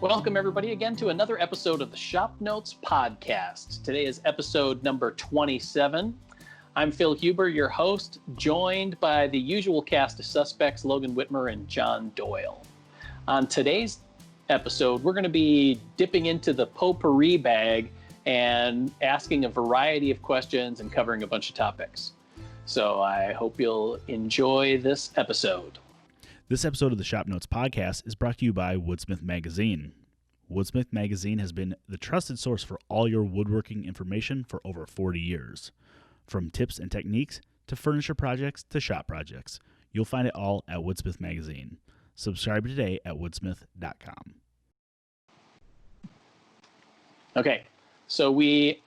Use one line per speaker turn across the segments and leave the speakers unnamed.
Welcome, everybody, again to another episode of the ShopNotes Podcast. Today is episode number 27. I'm Phil Huber, your host, joined by the usual cast of suspects, Logan Whitmer and John Doyle. On today's episode, we're going to be dipping into the potpourri bag and asking a variety of questions and covering a bunch of topics. So I hope you'll enjoy this episode.
This episode of the ShopNotes Podcast is brought to you by Woodsmith Magazine. Woodsmith Magazine has been the trusted source for all your woodworking information for over 40 years. From tips and techniques to furniture projects to shop projects, you'll find it all at Woodsmith Magazine. Subscribe today at woodsmith.com. Okay,
so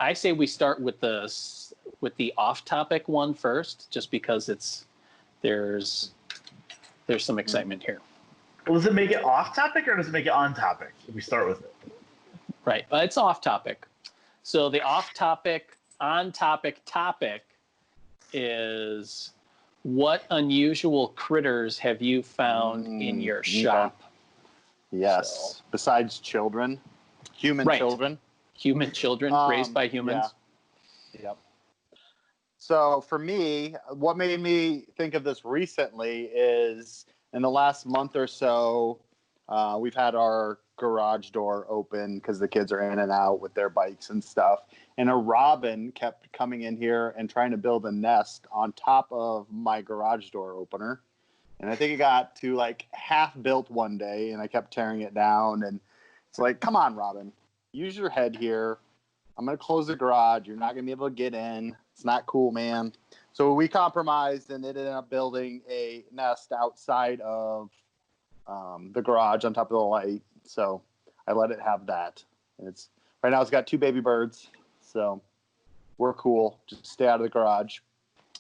I say we start with the off-topic one first, just because there's some excitement here.
Well, does it make it off topic or does it make it on topic if we start with it?
Right. It's off topic. So the off topic, on topic is what unusual critters have you found in your shop?
Yes. Besides children, human children.
Human children raised by humans.
Yeah. Yep. So for me, what made me think of this recently is in the last month or so, we've had our garage door open because the kids are in and out with their bikes and stuff. And a robin kept coming in here and trying to build a nest on top of my garage door opener. And I think it got to like half built one day and I kept tearing it down. And it's like, come on, Robin, use your head here. I'm going to close the garage. You're not going to be able to get in. It's not cool, man. So we compromised and it ended up building a nest outside of the garage on top of the light. So I let it have that. And right now it's got 2 baby birds. So we're cool. Just stay out of the garage.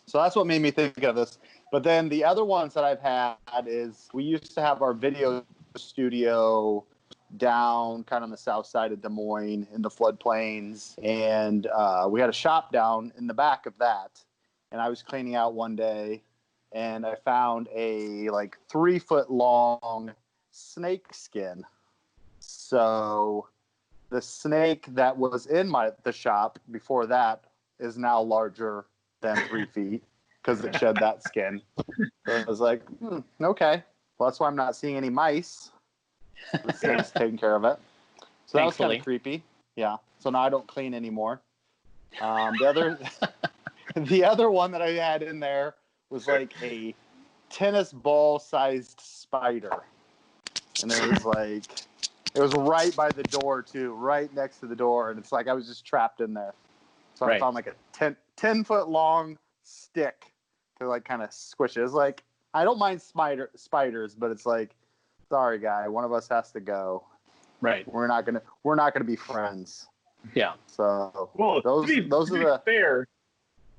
So that's what made me think of this. But then the other ones that I've had is we used to have our video studio down kind of on the south side of Des Moines in the floodplains. And we had a shop down in the back of that. And I was cleaning out one day and I found a 3-foot long snake skin. So the snake that was in the shop before that is now larger than 3 feet because it shed that skin. So I was like, okay. Well, that's why I'm not seeing any mice. The snake's taking care of it. So that was kind of creepy. Yeah. So now I don't clean anymore. The other one that I had in there was like a tennis ball sized spider. And it was right by the door too, right next to the door. And it's like I was just trapped in there. So I found like a 10-foot long stick to kind of squish it. It's like, I don't mind spiders, but it's like, sorry guy, one of us has to go.
Right.
We're not gonna be friends.
Yeah.
So
those are fair.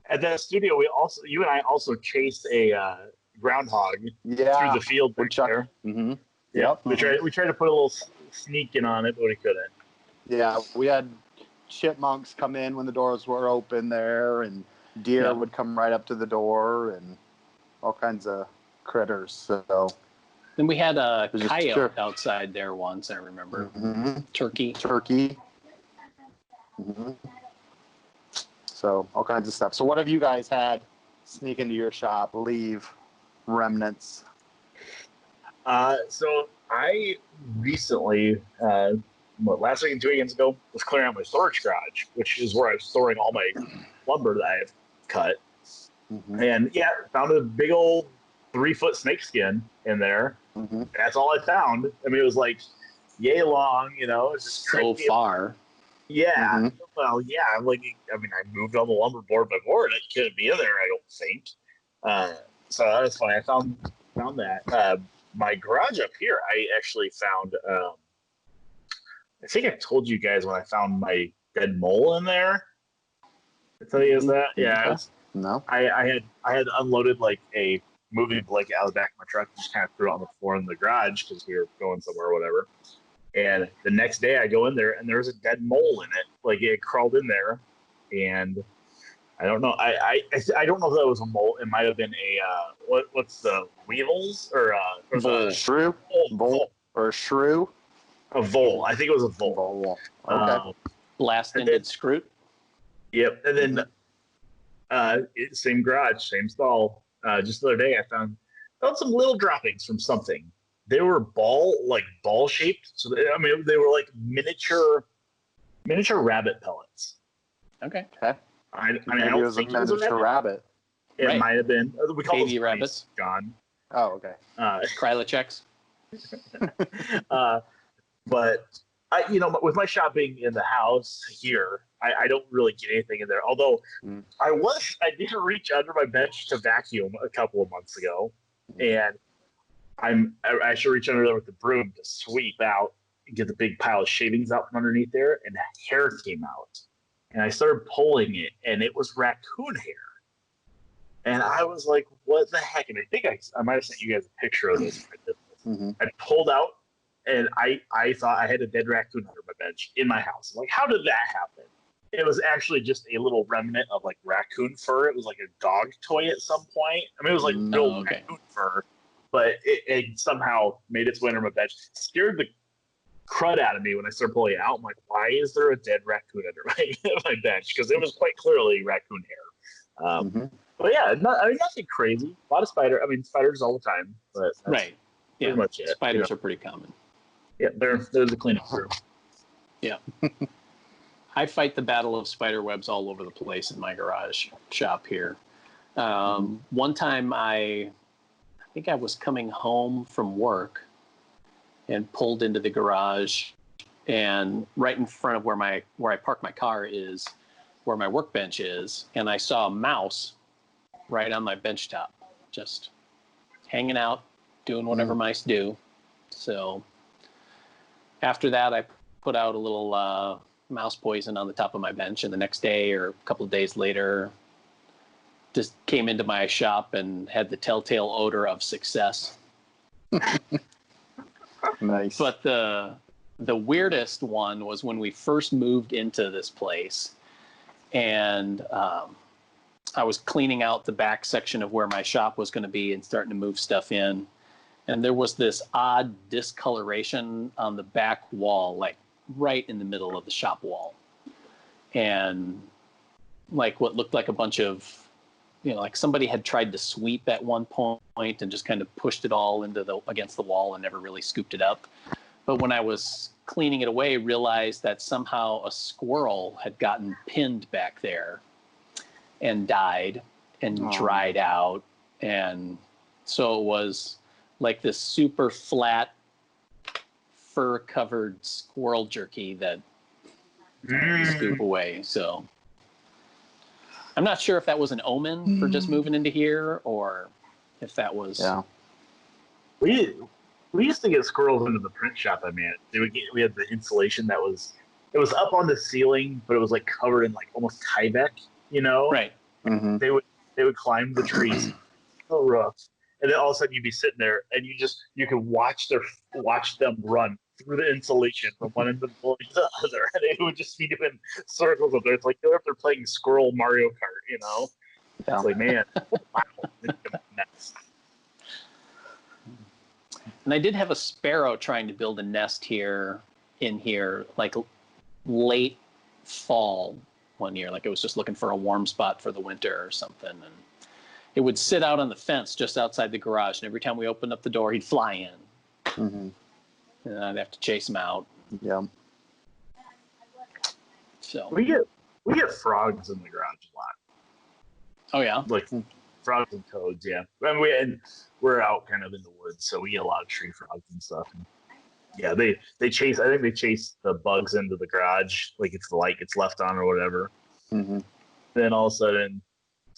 At that studio, you and I also chased a groundhog through the field back there.
Mm-hmm.
Yep. We tried to put a little sneak in on it, but we couldn't.
Yeah, we had chipmunks come in when the doors were open there, and deer would come right up to the door, and all kinds of critters. So
then we had a coyote outside there once, I remember.
Mm-hmm.
Turkey.
Mm-hmm. So all kinds of stuff. So what have you guys had sneak into your shop, leave remnants?
So I recently, last week and 2 weekends ago, was clearing out my storage garage, which is where I was storing all my lumber that I've cut. Mm-hmm. And found a big old 3-foot snake skin in there.
Mm-hmm.
That's all I found. I mean, it was like yay long, it's just
so far.
Yeah.
Mm-hmm.
Well, yeah. I moved all the lumber board by board. It couldn't be in there, I don't think. So that was funny. I found that. My garage up here, I actually found. I think I told you guys when I found my dead mole in there. I tell you that. Yeah.
No.
I had unloaded a moving blanket out of the back of my truck and just kind of threw it on the floor in the garage because we were going somewhere or whatever. And the next day I go in there and there's a dead mole in it. It crawled in there, and I don't know. I don't know if that was a mole. It might have been a what's the weevils or
shrew? Vole or a shrew?
A Vol. I think it was a Vol.
Vol. Okay.
Blast-ended screw.
Yep. And then same garage, same stall. Just the other day, I found some little droppings from something. They were ball shaped. So they were like miniature rabbit pellets.
Okay.
I
Maybe
don't
it was a
think it was a
miniature rabbit.
It
Right.
might have been. We call
Baby
those
rabbits.
John.
Oh, okay.
Krylocheks.
But with my shop being in the house here, I don't really get anything in there. Although I did reach under my bench to vacuum a couple of months ago, and I should reach under there with the broom to sweep out and get the big pile of shavings out from underneath there, and hair came out, and I started pulling it, and it was raccoon hair, and I was like, "What the heck?" And I think I might have sent you guys a picture of this. I pulled out. And I thought I had a dead raccoon under my bench in my house. I'm like, how did that happen? It was actually just a little remnant of like raccoon fur. It was like a dog toy at some point. I mean, it was like real raccoon fur, but it somehow made its way under my bench. Scared the crud out of me when I started pulling it out. I'm like, why is there a dead raccoon under my bench? Because it was quite clearly raccoon hair. But yeah, nothing crazy. A lot of spiders all the time. But
Right. Yeah.
pretty much it.
Spiders are pretty common.
Yeah, they're the cleanup crew.
Yeah. I fight the battle of spider webs all over the place in my garage shop here. One time I think I was coming home from work and pulled into the garage, and right in front of where I park my car is where my workbench is, and I saw a mouse right on my bench top, just hanging out, doing whatever mice do. So after that, I put out a little mouse poison on the top of my bench, and the next day or a couple of days later, just came into my shop and had the telltale odor of success.
Nice.
But the weirdest one was when we first moved into this place, and I was cleaning out the back section of where my shop was going to be and starting to move stuff in. And there was this odd discoloration on the back wall, like right in the middle of the shop wall. And like what looked like a bunch of, like somebody had tried to sweep at one point and just kind of pushed it all against the wall and never really scooped it up. But when I was cleaning it away, realized that somehow a squirrel had gotten pinned back there and died and dried out. And so it was like this super flat fur covered squirrel jerky that you scoop away. So I'm not sure if that was an omen for just moving into here or if that was.
Yeah.
We used to get squirrels into the print shop. We had the insulation it was up on the ceiling, but it was like covered in like almost Tyvek,
Right.
Mm-hmm.
They would climb the trees. So rough. And then all of a sudden you'd be sitting there and you could watch them run through the insulation from one end of the building to the other, and it would just be doing circles up there. It's like they're playing Squirrel Mario Kart,
Yeah.
It's like, man, wow, it's nuts.
And I did have a sparrow trying to build a nest in here, like late fall one year. Like it was just looking for a warm spot for the winter or something. And it would sit out on the fence just outside the garage. And every time we opened up the door, he'd fly in.
Mm-hmm.
And I'd have to chase him out.
Yeah.
So we get frogs in the garage a lot.
Oh yeah,
like frogs and toads. Yeah, and we're out kind of in the woods, so we get a lot of tree frogs and stuff. And yeah, they chase. I think they chase the bugs into the garage, like it's the light gets left on or whatever.
Mm-hmm.
Then all of a sudden,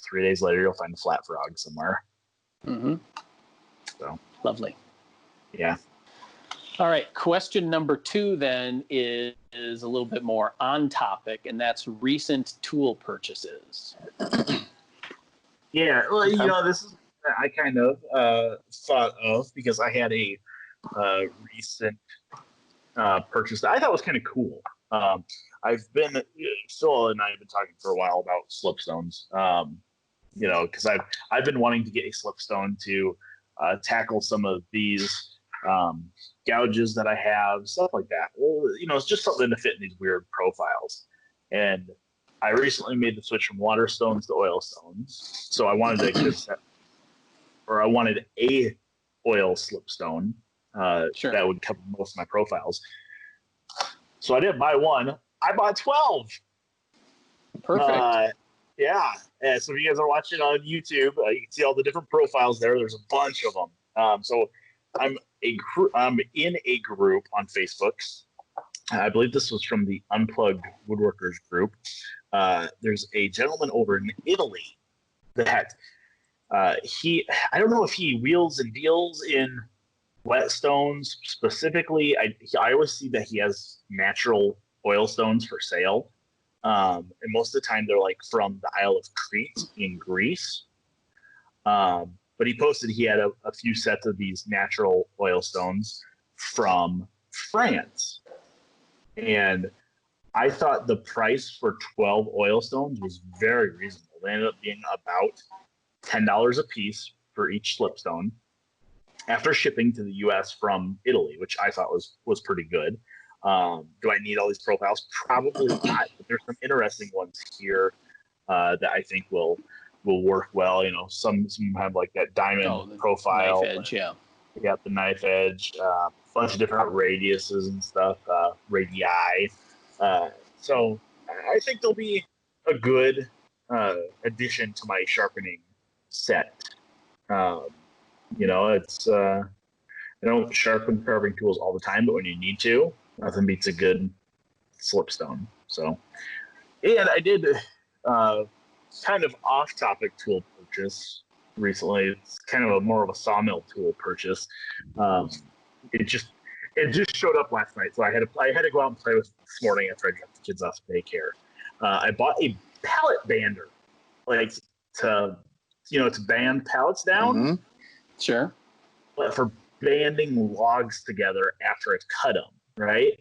3 days later, you'll find a flat frog somewhere.
Mm-hmm.
So
lovely.
Yeah.
All right. Question number 2 then is a little bit more on topic, and that's recent tool purchases.
Yeah. Well, this is I kind of thought of because I had a recent purchase that I thought was kind of cool. Phil and I have been talking for a while about slipstones. Because I've been wanting to get a slipstone to tackle some of these gouges that I have, stuff like that. Well, it's just something to fit in these weird profiles. And I recently made the switch from water stones to oil stones. So I wanted I wanted a oil slipstone that would cover most of my profiles. So I didn't buy one. I bought 12.
Perfect.
Yeah. So if you guys are watching on YouTube, you can see all the different profiles there. There's a bunch of them. So I'm in a group on Facebook. I believe this was from the Unplugged Woodworkers group. There's a gentleman over in Italy that I don't know if he wheels and deals in whetstones specifically. I always see that he has natural oil stones for sale. And most of the time they're like from the Isle of Crete in Greece. But he posted he had a few sets of these natural oil stones from France. And I thought the price for 12 oil stones was very reasonable. They ended up being about $10 a piece for each slipstone after shipping to the U.S. from Italy, which I thought was pretty good. Do I need all these profiles? Probably not, but there's some interesting ones here that I think will work well. Some have like that diamond profile.
Knife edge, yeah.
You got the knife edge, a bunch of different radiuses and stuff, radii. So I think they'll be a good addition to my sharpening set. It's I don't sharpen carving tools all the time, but when you need to, nothing beats a good slipstone. So, and I did kind of off-topic tool purchase recently. It's kind of more of a sawmill tool purchase. It just showed up last night, so I had to go out and play with it this morning after I dropped the kids off at daycare. I bought a pallet bander, like to band pallets down.
Mm-hmm.
Sure.
But for banding logs together after I've cut them, right?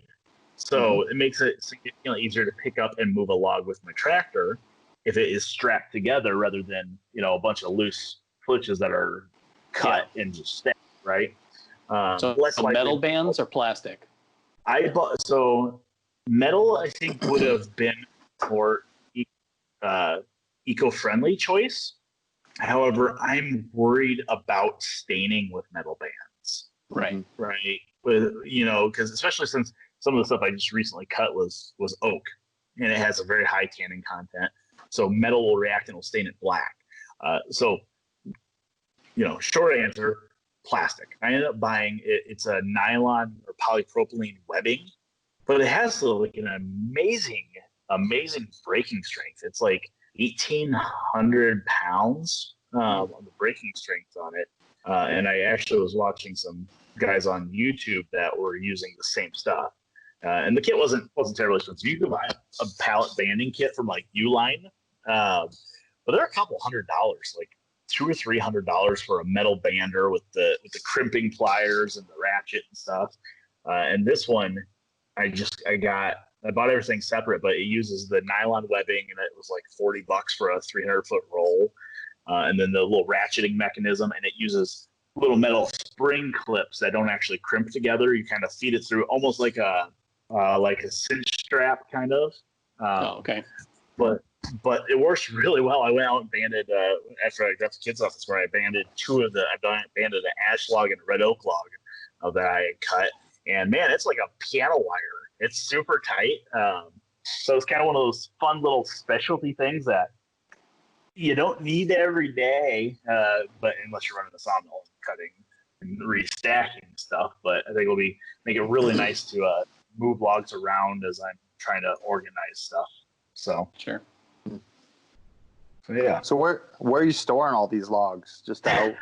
So it makes it significantly easier to pick up and move a log with my tractor if it is strapped together rather than, a bunch of loose flitches that are cut and just stacked, right?
So metal bands or plastic?
So metal, I think, would have been more eco-friendly choice. However, I'm worried about staining with metal bands.
Right.
Right. Because especially since some of the stuff I just recently cut was oak, and it has a very high tannin content. So metal will react and will stain it black. Short answer, plastic. I ended up buying it. It's a nylon or polypropylene webbing, but it has an amazing braking strength. It's like 1,800 pounds on the braking strength on it. And I actually was watching some guys on YouTube that were using the same stuff. And the kit wasn't terribly expensive. You could buy a pallet banding kit from like Uline, but they're a couple $100, like $200 or $300 for a metal bander with the crimping pliers and the ratchet and stuff. And this one, I bought everything separate, but it uses the nylon webbing, and it was like $40 for a 300-foot roll. And then the little ratcheting mechanism, and it uses little metal spring clips that don't actually crimp together. You kind of feed it through almost like a cinch strap kind of.
Okay.
But it works really well. I went out and banded after I got the kids off this morning. I banded banded an ash log and a red oak log that I had cut, and man, it's like a piano wire. It's super tight. So it's kind of one of those fun little specialty things that you don't need every day, but unless you're running a sawmill and cutting and restacking stuff. But I think it'll make it really nice to move logs around as I'm trying to organize stuff. So
sure.
So yeah.
So where are you storing all these logs? Just out?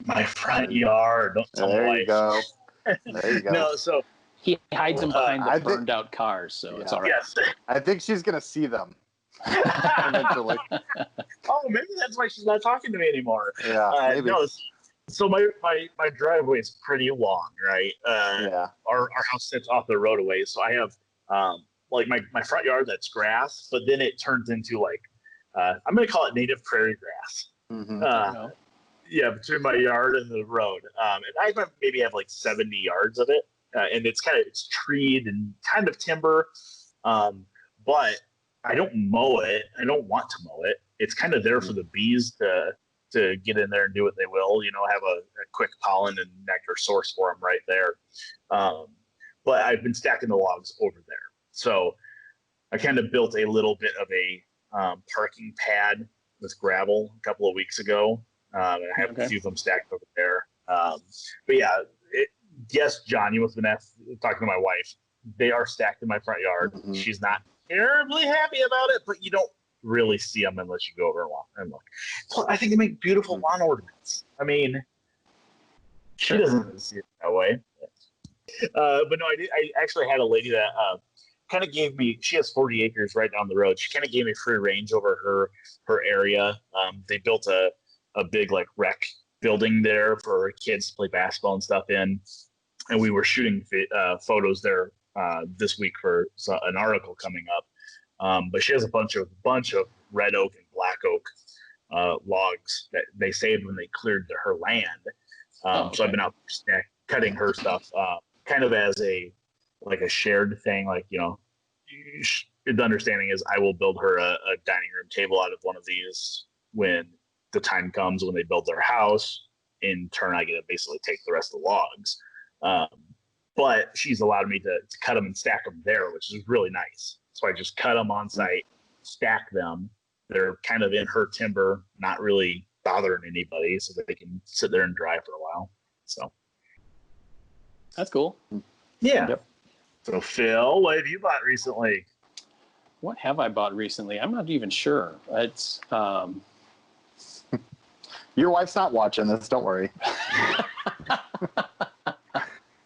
My front yard. Don't tell
There
my
you go. There you go.
No, so
He hides them behind the burned out cars, so it's all right.
yes.
I think she's gonna see them eventually.
Oh, maybe that's why she's not talking to me anymore.
Yeah, maybe.
No, so my driveway is pretty long, right?
Yeah.
Our house sits off the road away, so I have like my front yard that's grass, but then it turns into like I'm gonna call it native prairie grass.
Mm-hmm.
Yeah, between my yard and the road. And I maybe have like 70 yards of it. And it's treed and kind of timber. But I don't mow it. I don't want to mow it. It's kind of there for the bees to get in there and do what they will, have a quick pollen and nectar source for them right there. But I've been stacking the logs over there. So I kind of built a little bit of a parking pad with gravel a couple of weeks ago. And I have a few of them stacked over there. But yeah, yes, John, you must have been talking to my wife. They are stacked in my front yard. Mm-hmm. She's not terribly happy about it, but you don't really see them unless you go over and look. So I think they make beautiful lawn ornaments. I mean, she doesn't see it that way. But no, I actually had a lady that kind of gave me, she has 40 acres right down the road. She kind of gave me free range over her area. They built a big like rec building there for kids to play basketball and stuff in. And we were shooting photos there this week for an article coming up. But she has a bunch of red oak and black oak logs that they saved when they cleared her land. So I've been out cutting her stuff kind of as a shared thing. Like, the understanding is I will build her a dining room table out of one of these when the time comes when they build their house. In turn, I get to basically take the rest of the logs. But she's allowed me to cut them and stack them there, which is really nice. So I just cut them on site, stack them. They're kind of in her timber, not really bothering anybody, so that they can sit there and dry for a while. So
that's cool.
Yeah.
Yep.
So Phil, what have you bought recently?
What have I bought recently? I'm not even sure. It's
your wife's not watching this. Don't worry.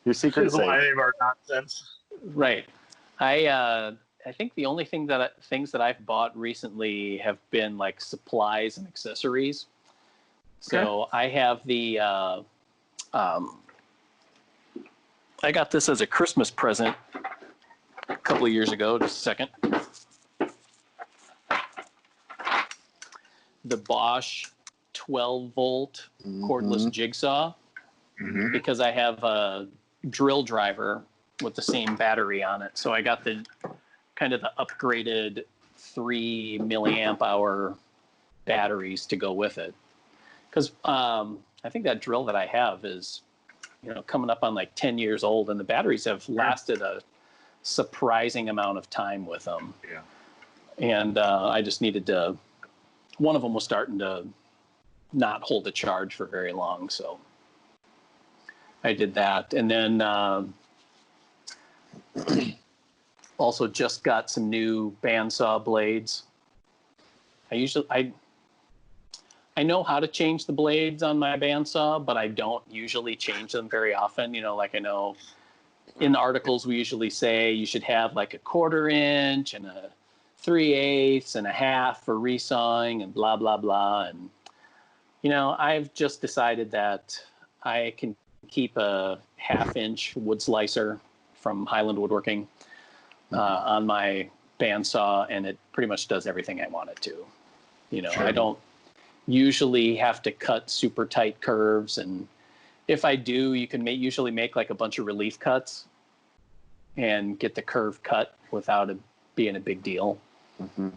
Your secret is
safe. Why of our nonsense.
Right. I think the only things that I've bought recently have been like supplies and accessories. So I have the I got this as a Christmas present a couple of years ago. Just a second. The Bosch 12-volt cordless jigsaw, because I have a drill driver with the same battery on it. So I got the kind of the upgraded 3 milliamp hour batteries to go with it. Because I think that drill that I have is, coming up on like 10 years old, and the batteries have lasted a surprising amount of time with them. Yeah. And I just needed to, one of them was starting to not hold a charge for very long. So I did that. And then also just got some new bandsaw blades. I know how to change the blades on my bandsaw, but I don't usually change them very often. Like I know in articles we usually say you should have like a 1/4 inch and a 3/8 and a half for resawing and blah, blah, blah. And, I've just decided that I can keep a 1/2 inch wood slicer from Highland Woodworking on my bandsaw, and it pretty much does everything I want it to. Sure. I don't usually have to cut super tight curves, and if I do, you can usually make like a bunch of relief cuts and get the curve cut without it being a big deal.
Mm-hmm.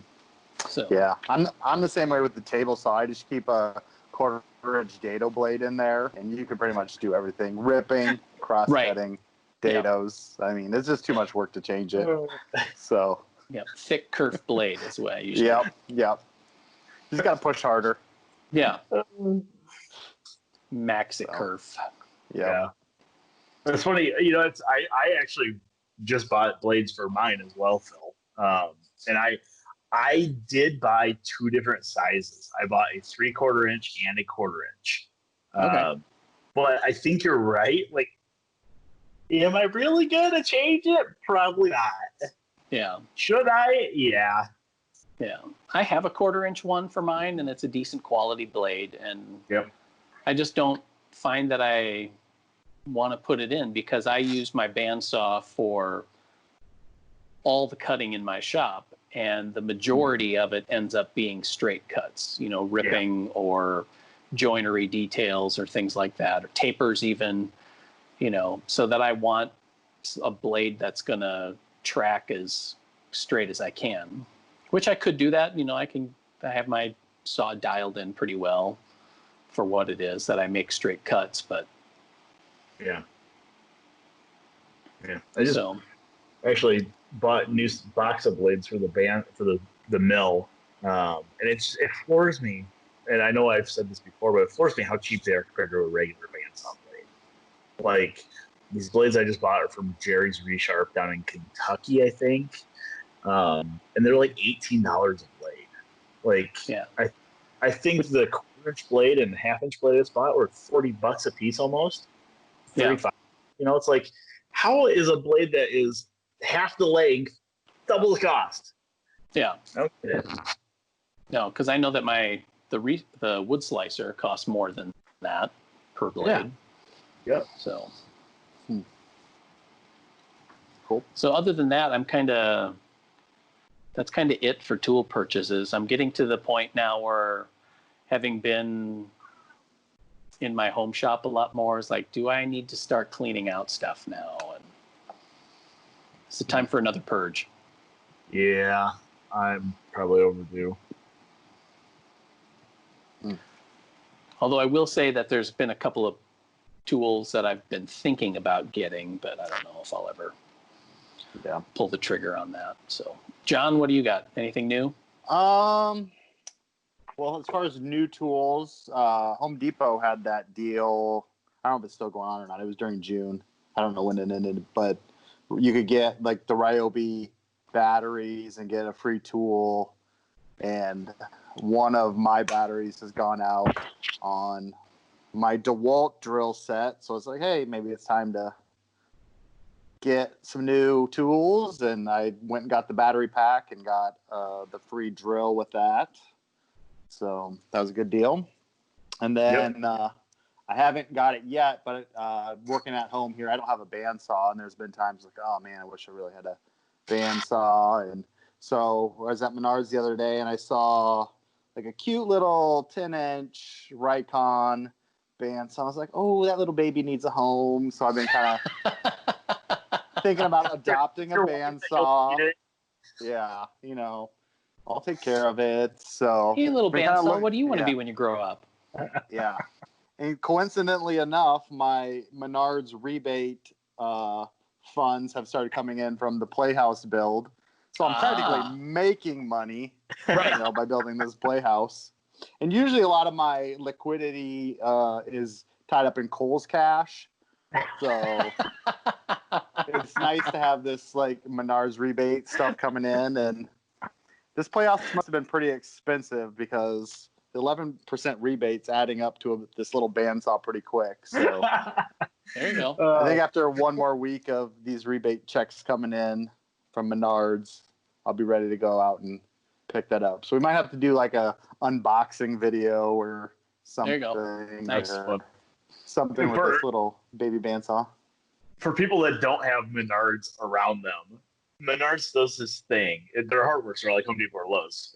So
yeah, I'm the same way with the table saw. I just keep a 1/4 inch dado blade in there, and you can pretty much do everything: ripping, cross cutting, dados. Yep. I mean, it's just too much work to change it. So
thick kerf blade is what I usually.
Yep. You just got to push harder.
Yeah. Max it kerf.
Yeah.
It's funny, I actually just bought blades for mine as well, Phil. And I did buy 2 different sizes. I bought a 3/4 inch and a 1/4 inch. But I think you're right. Like, am I really gonna change it? Probably not.
Yeah.
Should I? Yeah.
Yeah. I have a 1/4 inch one for mine, and it's a decent quality blade. And I just don't find that I want to put it in, because I use my bandsaw for all the cutting in my shop, and the majority of it ends up being straight cuts, ripping or joinery details or things like that, or tapers even, so that I want a blade that's going to track as straight as I can, which I could do that. I have my saw dialed in pretty well for what it is that I make straight cuts, but
yeah. I just actually bought a new box of blades for the mill, and it floors me. And I know I've said this before, but it floors me how cheap they are compared to a regular bandsaw blade. Like, these blades I just bought are from Jerry's Resharp down in Kentucky, I think, and they're like $18 a blade. Like, yeah. I think the quarter-inch blade and half-inch blade I just bought were $40 a piece almost. 35. Yeah. It's like, how is a blade that is half the length double the cost?
Yeah.
Okay.
No, because I know that the wood slicer costs more than that per blade.
Yeah.
So.
Cool.
So other than that, that's kind of it for tool purchases. I'm getting to the point now where, having been in my home shop a lot more, is like, do I need to start cleaning out stuff now? And it's the time for another purge.
Yeah, I'm probably overdue.
Although I will say that there's been a couple of tools that I've been thinking about getting, but I don't know if I'll ever pull the trigger on that. So, John, what do you got? Anything new?
Well, as far as new tools, Home Depot had that deal. I don't know if it's still going on or not. It was during June. I don't know when it ended, but you could get like the Ryobi batteries and get a free tool. And one of my batteries has gone out on my DeWalt drill set. So it's like, hey, maybe it's time to get some new tools. And I went and got the battery pack and got the free drill with that. So that was a good deal. And then I haven't got it yet, but working at home here, I don't have a bandsaw. And there's been times like, oh, man, I wish I really had a bandsaw. And so I was at Menards the other day, and I saw like a cute little 10-inch Rikon bandsaw. I was like, oh, that little baby needs a home. So I've been kind of thinking about adopting a bandsaw. Yeah, I'll take care of it. So,
hey, little bandsaw, what do you want to be when you grow up?
Yeah. And coincidentally enough, my Menards rebate funds have started coming in from the Playhouse build. So I'm practically making money by building this Playhouse. And usually a lot of my liquidity is tied up in Kohl's cash. So it's nice to have this like Menards rebate stuff coming in. And this Playhouse must have been pretty expensive because the 11% rebates adding up to this little bandsaw pretty quick. So
there you go.
I think after one more week of these rebate checks coming in from Menards, I'll be ready to go out and pick that up. So we might have to do like a unboxing video or something.
There you go. Nice.
Something with this little baby bandsaw.
For people that don't have Menards around them, Menards does this thing. Their hardware store, like Home Depot or Lowe's,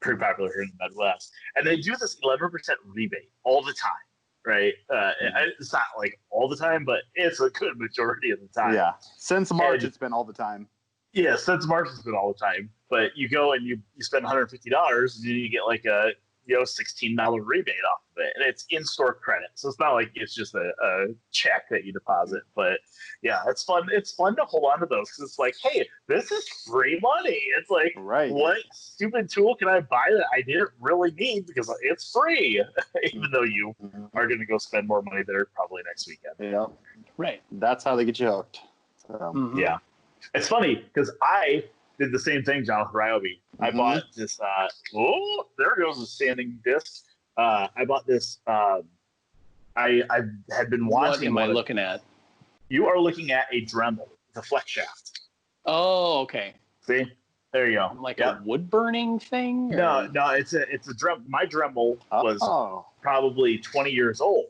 pretty popular here in the Midwest. And they do this 11% rebate all the time, right? It's not like all the time, but it's a good majority of the time.
Yeah. Since March, it's been all the time.
Yeah, since March, it's been all the time. But you go and you spend $150, and you get like a $16 rebate off of it, and it's in-store credit, so it's not like it's just a check that you deposit. But yeah, it's fun. It's fun to hold on to those because it's like, hey, this is free money. It's like, what stupid tool can I buy that I didn't really need because it's free, even though you are going to go spend more money there probably next weekend.
Yeah, right. That's how they get you hooked. So.
Yeah, it's funny because I did the same thing, John, with Ryobi. I bought this. There goes a sanding disc. I bought this. I had been watching.
What am I looking at?
You are looking at a Dremel, the flex shaft.
Oh, okay.
See, there you go.
Like a wood burning thing?
Or? No, it's a Dremel. My Dremel was probably 20 years old,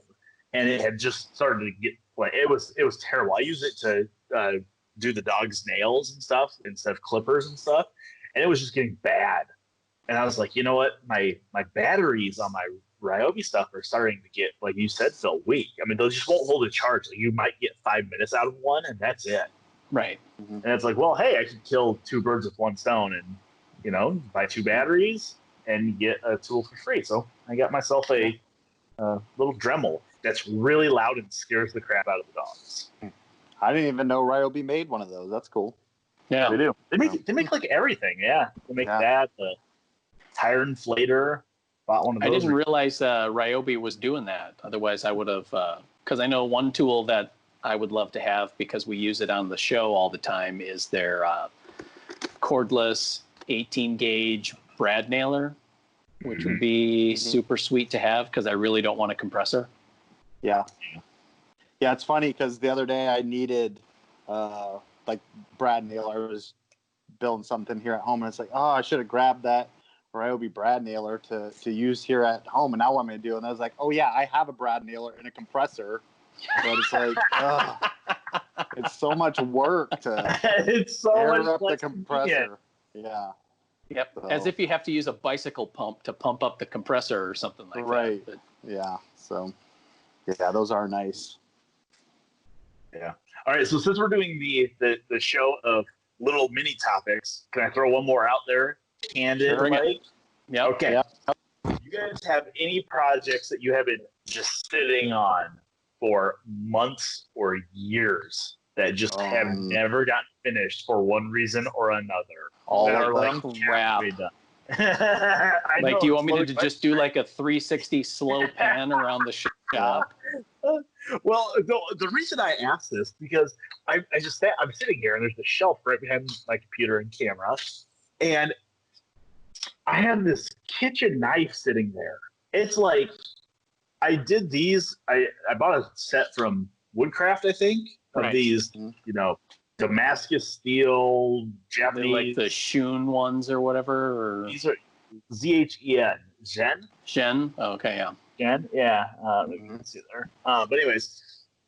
and it had just started to get like it was terrible. I used it to do the dog's nails and stuff instead of clippers and stuff, and it was just getting bad. And I was like, you know what, my batteries on my Ryobi stuff are starting to get, like you said, Phil, weak. I mean, those just won't hold a charge. Like, you might get 5 minutes out of one, and that's it.
Right.
And it's like, well, hey, I could kill 2 birds with 1 stone, and buy 2 batteries and get a tool for free. So I got myself a little Dremel that's really loud and scares the crap out of the dogs.
I didn't even know Ryobi made one of those. That's cool.
Yeah.
They do. They make like everything. Yeah, they make that, the tire inflator. Bought one of those.
I didn't realize Ryobi was doing that. Otherwise, I would have, because I know one tool that I would love to have because we use it on the show all the time is their cordless 18 gauge brad nailer, which would be super sweet to have because I really don't want a compressor.
Yeah. Yeah, it's funny because the other day I needed like brad nailer. I was building something here at home, and it's like, oh, I should have grabbed that Ryobi brad nailer to use here at home. And now what am I going to do? And I was like, oh yeah, I have a brad nailer and a compressor, but it's like, it's so much work to
it's so
air
much
up the
less
compressor. Yeah.
Yep.
So,
As if you have to use a bicycle pump to pump up the compressor or something like
right.
that.
Yeah. So, yeah, those are nice.
Yeah. All right. So since we're doing the show of little mini topics, can I throw one more out there? Candid.
Bring it. Yep.
Okay.
Yep.
You guys have any projects that you have been just sitting on for months or years that just have never gotten finished for one reason or another?
All
that
of
are
them?
like
Crap.
done.
Like, do you want me to just do like a 360 slow pan around the shop?
Well, the reason I asked this because I'm sitting here and there's a shelf right behind my computer and camera, and I have this kitchen knife sitting there. It's like I did these. I bought a set from Woodcraft, I think, of these, Damascus steel Japanese,
like the Shun ones or whatever. Or...
These are ZHEN.
Shen. Oh, okay, yeah.
Jen, yeah. You can see there. But anyways,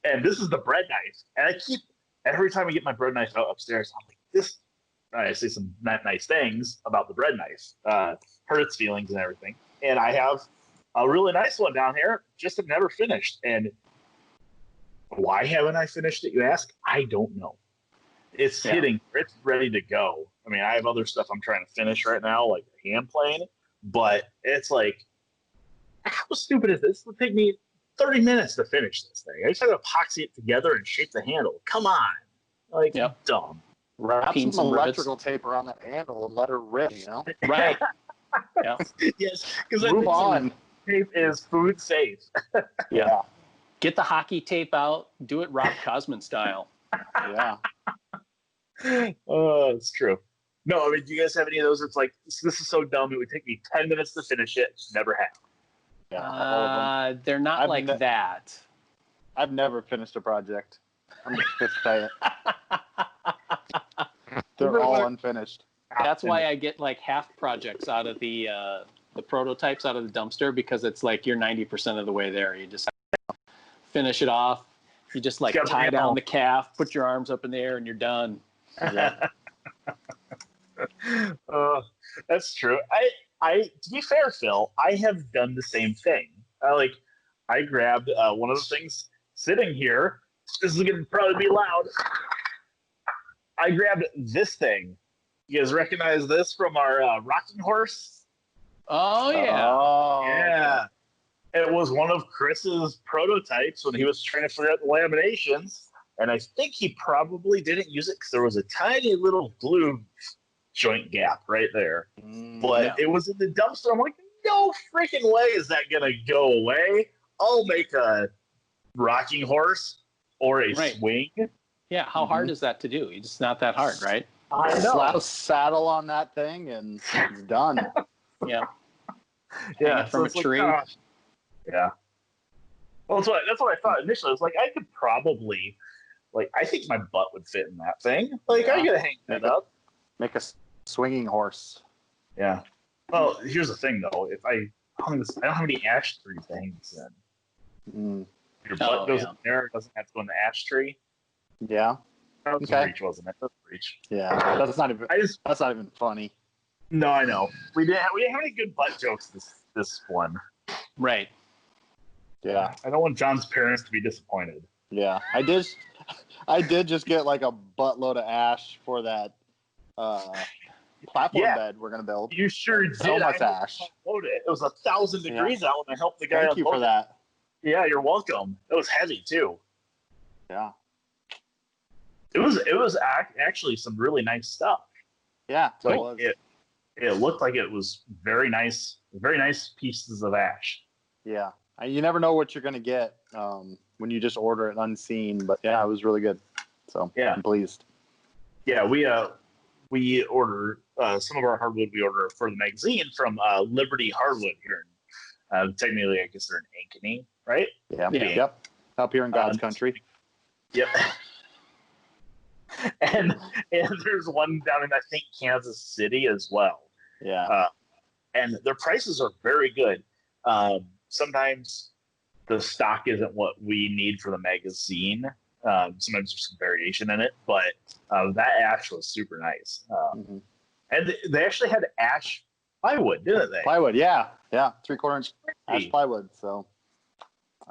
and this is the bread knife, and I keep every time I get my bread knife out upstairs, I'm like, this. I say some nice things about the bread knife, hurt its feelings and everything, and I have a really nice one down here, just have never finished. And why haven't I finished it, you ask? I don't know. It's sitting, it's ready to go. I mean, I have other stuff I'm trying to finish right now, like the hand plane, but it's like, how stupid is this? It would take me 30 minutes to finish this thing. I just have to epoxy it together and shape the handle. Come on. Like, dumb.
Wrap
Pin
some
some
electrical tape around that handle and let her rip,
Right. Yeah.
Yes, because
Move on.
Tape is food safe.
Yeah. Get the hockey tape out. Do it Rob Cosman style.
Yeah.
Oh, it's true. No, I mean, do you guys have any of those? It's like, this is so dumb. It would take me 10 minutes to finish it. Just never have.
Yeah. All of them.
They're not like that.
I've never finished a project. I'm just going to say it. They're all unfinished.
That's why I get like half projects out of the prototypes out of the dumpster, because it's like you're 90% of the way there. You just finish it off. You just like tie down the calf, put your arms up in the air, and you're done.
Yeah.
That's true. I to be fair, Phil, I have done the same thing. I grabbed one of the things sitting here. This is gonna probably be loud. I grabbed this thing. You guys recognize this from our rocking horse?
Oh yeah.
Oh,
yeah. It was one of Chris's prototypes when he was trying to figure out the laminations, and I think he probably didn't use it because there was a tiny little glue joint gap right there. But it was in the dumpster. I'm like, no freaking way is that gonna go away. I'll make a rocking horse or a swing.
Yeah, how hard is that to do? It's not that hard, right?
I know.
Slap a saddle on that thing and it's done.
Yeah.
Yeah,
from a tree.
Yeah. Well, that's what I thought initially. I was like, I could probably, I think my butt would fit in that thing. I could hang that up.
Make a swinging horse.
Yeah. Well, here's the thing, though. I don't have any ash trees to hang this in. Your butt goes in there. It doesn't have to go in the ash tree.
Yeah.
That was a reach, wasn't it? That's a reach.
Yeah. That's not even funny.
No, I know. We didn't have any good butt jokes this one.
Right.
Yeah.
I don't want John's parents to be disappointed.
Yeah. I did just get like a buttload of ash for that platform bed we're gonna build.
You sure did.
So much ash.
Unload it. It was 1,000 degrees out when I helped the guy
Thank you for
unload it.
that.
Yeah, you're welcome. It was heavy too.
Yeah.
It was actually some really nice stuff.
Yeah.
Like it looked like it was very nice pieces of ash.
Yeah. You never know what you're gonna get when you just order it unseen, but yeah, it was really good. So
yeah,
I'm pleased.
Yeah, we order some of our hardwood. We order for the magazine from Liberty Hardwood here. Technically, I guess they're in Ankeny, right?
Yeah. Yep. Up here in God's country.
Yep. and there's one down in I think Kansas City as well.
Yeah.
And their prices are very good. Sometimes the stock isn't what we need for the magazine. Sometimes there's some variation in it, but that ash was super nice. And they actually had ash plywood, didn't they?
Plywood, yeah. 3/4 inch ash plywood. So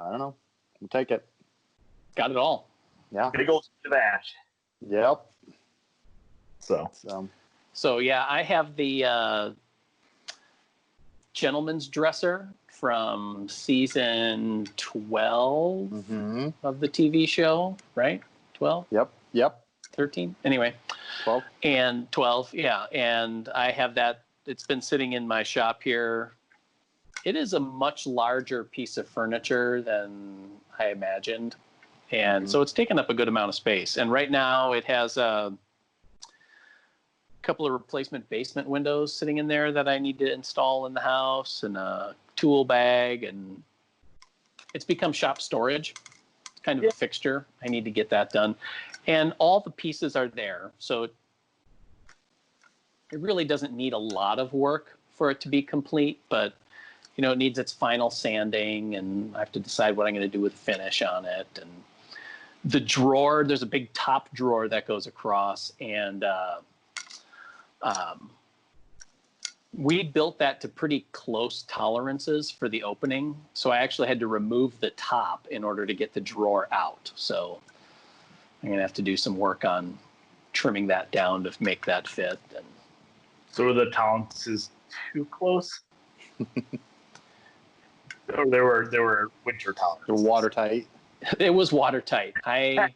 I don't know. We'll take it.
Got it all.
Yeah.
Big old of ash.
Yep.
So
yeah, I have the gentleman's dresser from season 12 of the TV show, right? 12?
Yep.
13? Anyway.
12.
And 12, yeah. And I have that. It's been sitting in my shop here. It is a much larger piece of furniture than I imagined. And so it's taken up a good amount of space. And right now it has a couple of replacement basement windows sitting in there that I need to install in the house, and a tool bag, and it's become shop storage. It's kind of a fixture. I need to get that done. And all the pieces are there. So it really doesn't need a lot of work for it to be complete, but it needs its final sanding, and I have to decide what I'm going to do with the finish on it. And the drawer, there's a big top drawer that goes across, and we built that to pretty close tolerances for the opening. So I actually had to remove the top in order to get the drawer out. So I'm going to have to do some work on trimming that down to make that fit. And
so were the tolerances too close? Or they were winter tolerances?
They're watertight.
It was watertight. I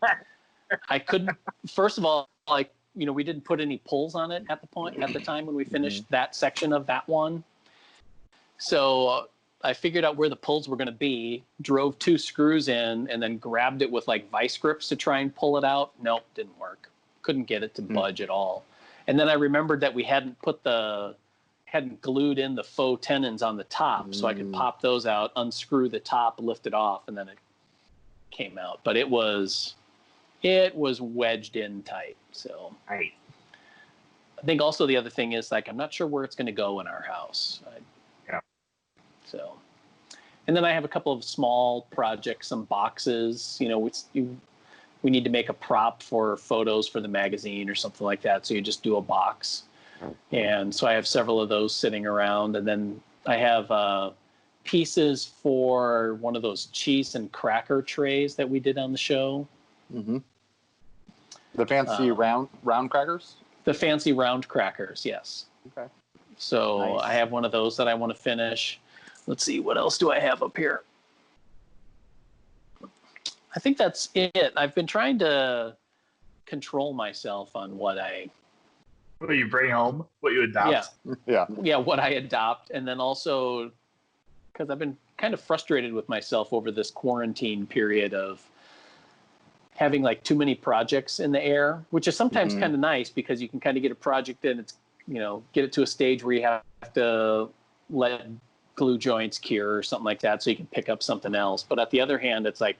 couldn't, first of all, we didn't put any pulls on it at the time when we finished that section of that one. So I figured out where the pulls were going to be, drove 2 screws in, and then grabbed it with vice grips to try and pull it out. Nope, didn't work. Couldn't get it to budge at all. And then I remembered that we hadn't glued in the faux tenons on the top, so I could pop those out, unscrew the top, lift it off, and then it came out. But it was wedged in tight. So
right.
I think also the other thing is I'm not sure where it's going to go in our house. So, and then I have a couple of small projects, some boxes. We need to make a prop for photos for the magazine or something like that. So you just do a box, and so I have several of those sitting around. And then I have pieces for one of those cheese and cracker trays that we did on the show.
The fancy round crackers?
The fancy round crackers, yes.
Okay.
So
nice.
I have one of those that I want to finish. Let's see, what else do I have up here? I think that's it. I've been trying to control myself on what
you bring home, what you adopt.
Yeah, what I adopt. And then also, because I've been kind of frustrated with myself over this quarantine period of having too many projects in the air, which is sometimes kind of nice because you can kind of get a project in, it's, get it to a stage where you have to let glue joints cure or something like that so you can pick up something else. But at the other hand, it's you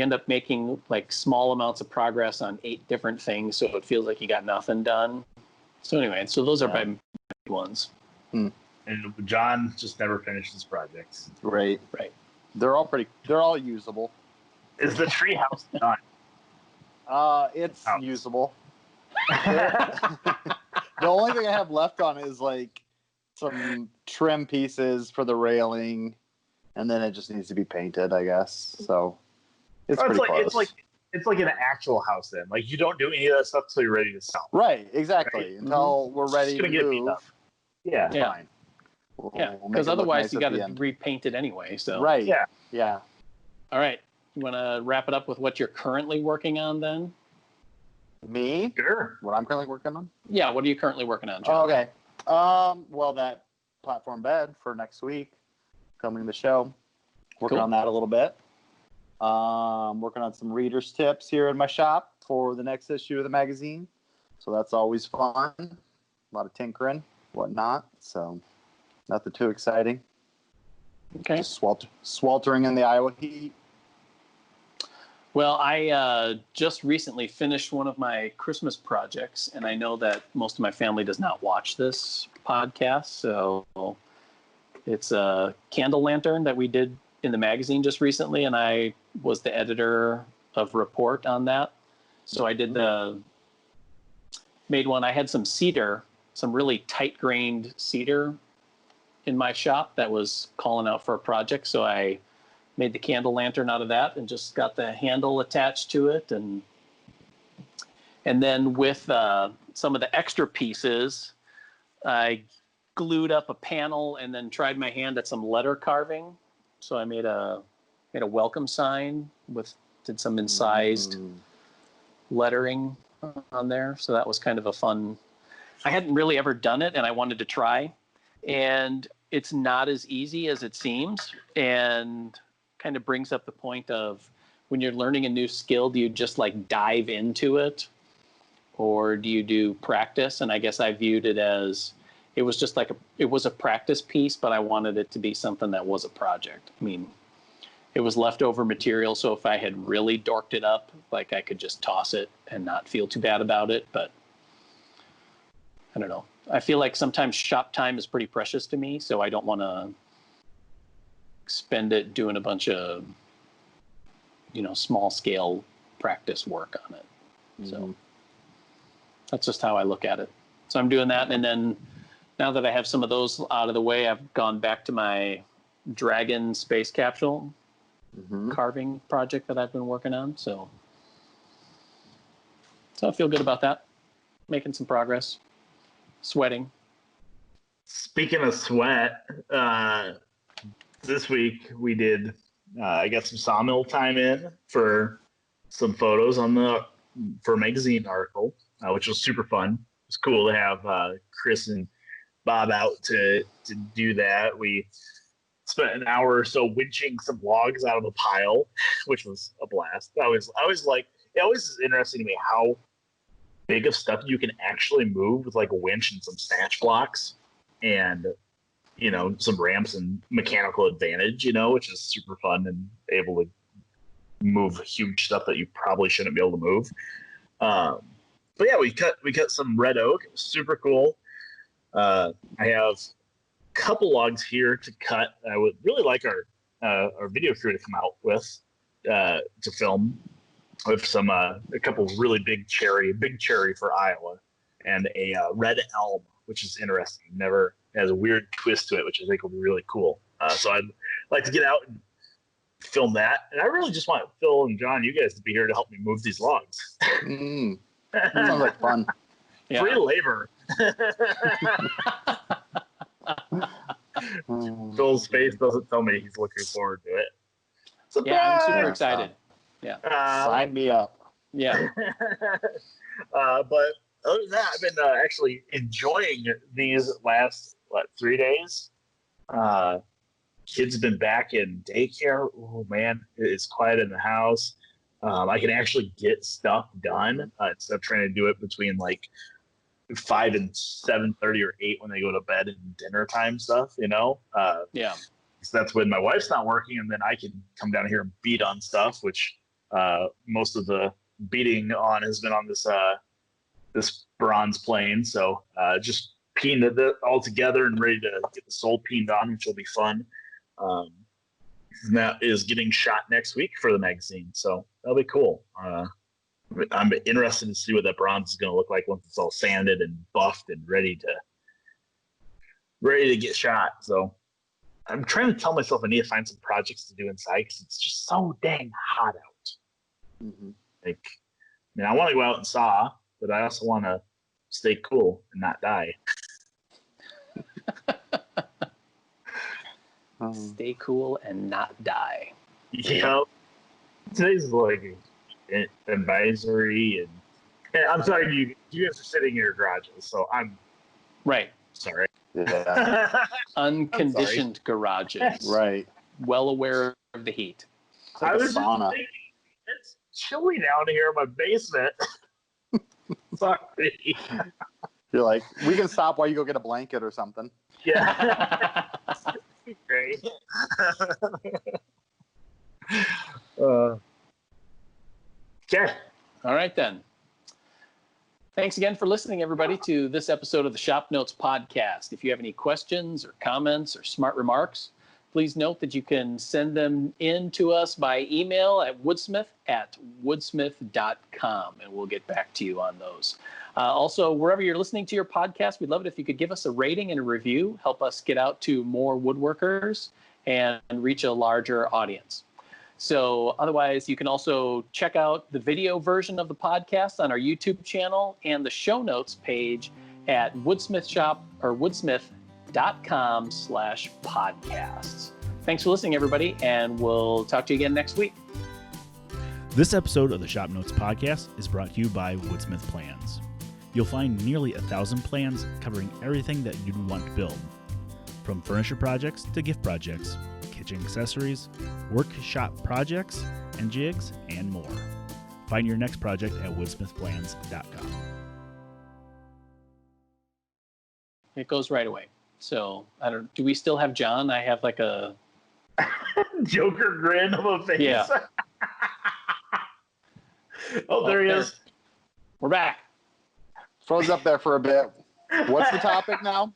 end up making small amounts of progress on 8 different things, so it feels like you got nothing done. So anyway, so those are my big ones.
And John just never finished his projects.
Right. They're all usable.
Is the tree house done?
It's usable. The only thing I have left on is some trim pieces for the railing, and then it just needs to be painted, I guess. So it's pretty close.
It's like an actual house then. Like you don't do any of that stuff until you're ready to sell.
Right, exactly.
Right?
Until we're ready to
get beat
move.
up. Yeah.
Fine.
Because otherwise you got to repaint it anyway. So
right. Yeah.
All right. You want to wrap it up with what you're currently working on then?
Me?
Sure.
What I'm currently working on?
Yeah. What are you currently working on, John?
Oh, okay. Well, that platform bed for next week coming to the show. Working on that a little bit. Working on some readers' tips here in my shop for the next issue of the magazine. So that's always fun. A lot of tinkering, whatnot. So nothing too exciting.
Okay.
Just sweltering in the Iowa heat.
Well, I just recently finished one of my Christmas projects, and I know that most of my family does not watch this podcast. So it's a candle lantern that we did in the magazine just recently, and I was the editor of Report on that. So I made one. I had some cedar, some really tight-grained cedar in my shop that was calling out for a project. So I made the candle lantern out of that and just got the handle attached to it. And then with some of the extra pieces, I glued up a panel and then tried my hand at some letter carving. So I made a welcome sign did some incised lettering on there. So that was kind of a fun. I hadn't really ever done it, and I wanted to try. And it's not as easy as it seems, and kind of brings up the point of when you're learning a new skill, do you just like dive into it, or do you do practice? And I guess I viewed it as it was just like it was a practice piece, but I wanted it to be something that was a project. I mean, it was leftover material, so if I had really dorked it up, like I could just toss it and not feel too bad about it. But I don't know. I feel like sometimes shop time is pretty precious to me, so I don't want to spend it doing a bunch of, small scale practice work on it. So that's just how I look at it. So I'm doing that. And then now that I have some of those out of the way, I've gone back to my Dragon space capsule carving project that I've been working on. So I feel good about that. Making some progress. Sweating.
Speaking of sweat, this week we did, I got some sawmill time in for some photos for a magazine article, which was super fun. It's cool to have Chris and Bob out to do that. We spent an hour or so winching some logs out of a pile, which was a blast. I always is interesting to me how big of stuff you can actually move with like a winch and some snatch blocks and some ramps and mechanical advantage, which is super fun and able to move huge stuff that you probably shouldn't be able to move. But yeah, we cut some red oak. It was super cool. I have a couple logs here to cut. I would really like our video crew to come out with to film with some a couple really big cherry for Iowa, and a red elm, which is interesting. Never has a weird twist to it, which I think will be really cool. So I'd like to get out and film that. And I really just want Phil and John, you guys, to be here to help me move these logs.
That sounds like fun.
Yeah.
Free labor. Phil's face doesn't tell me he's looking forward to it. Surprise!
Yeah, I'm super excited. Yeah.
Sign me up.
Yeah.
But other than that, I've been actually enjoying these last 3 days. Kids have been back in daycare. Oh man, it's quiet in the house. I can actually get stuff done instead of trying to do it between like 5 and 7:30 or 8 when they go to bed and dinner time stuff.
Yeah.
So that's when my wife's not working, and then I can come down here and beat on stuff, which most of the beating on has been on this bronze plane. So just peened it all together and ready to get the sole peened on, which will be fun. And that is getting shot next week for the magazine, so that'll be cool. I'm interested to see what that bronze is going to look like once it's all sanded and buffed and ready ready to get shot. So I'm trying to tell myself I need to find some projects to do inside because it's just so dang hot out.
Mm-hmm.
Like, I mean, I want to go out and saw, but I also want to stay cool and not die.
Stay cool and not die.
You know, today's like an advisory, and I'm sorry, you guys are sitting in your garages, so I'm
Right.
sorry.
Yeah.
Unconditioned garages.
Right.
Well aware of the heat.
It's like
I
a
was just
sauna.
thinking, it's chilly down here in my basement. Sorry.
You're like, we can stop while you go get a blanket or something.
Yeah. Great. Okay.
All right, then. Thanks again for listening, everybody, to this episode of the Shop Notes Podcast. If you have any questions or comments or smart remarks, please note that you can send them in to us by email at woodsmith@woodsmith.com, and we'll get back to you on those. Also, wherever you're listening to your podcast, we'd love it if you could give us a rating and a review, help us get out to more woodworkers and reach a larger audience. So otherwise, you can also check out the video version of the podcast on our YouTube channel and the show notes page at woodsmithshop.com/podcasts. Thanks for listening, everybody, and we'll talk to you again next week.
This episode of the Shop Notes Podcast is brought to you by Woodsmith Plans. You'll find nearly 1,000 plans covering everything that you'd want to build, from furniture projects to gift projects, kitchen accessories, workshop projects, and jigs, and more. Find your next project at woodsmithplans.com.
It goes right away. So do we still have John? I have like a
Joker grin of a face.
Yeah.
Oh, there he is.
We're back.
Froze up there for a bit. What's the topic now?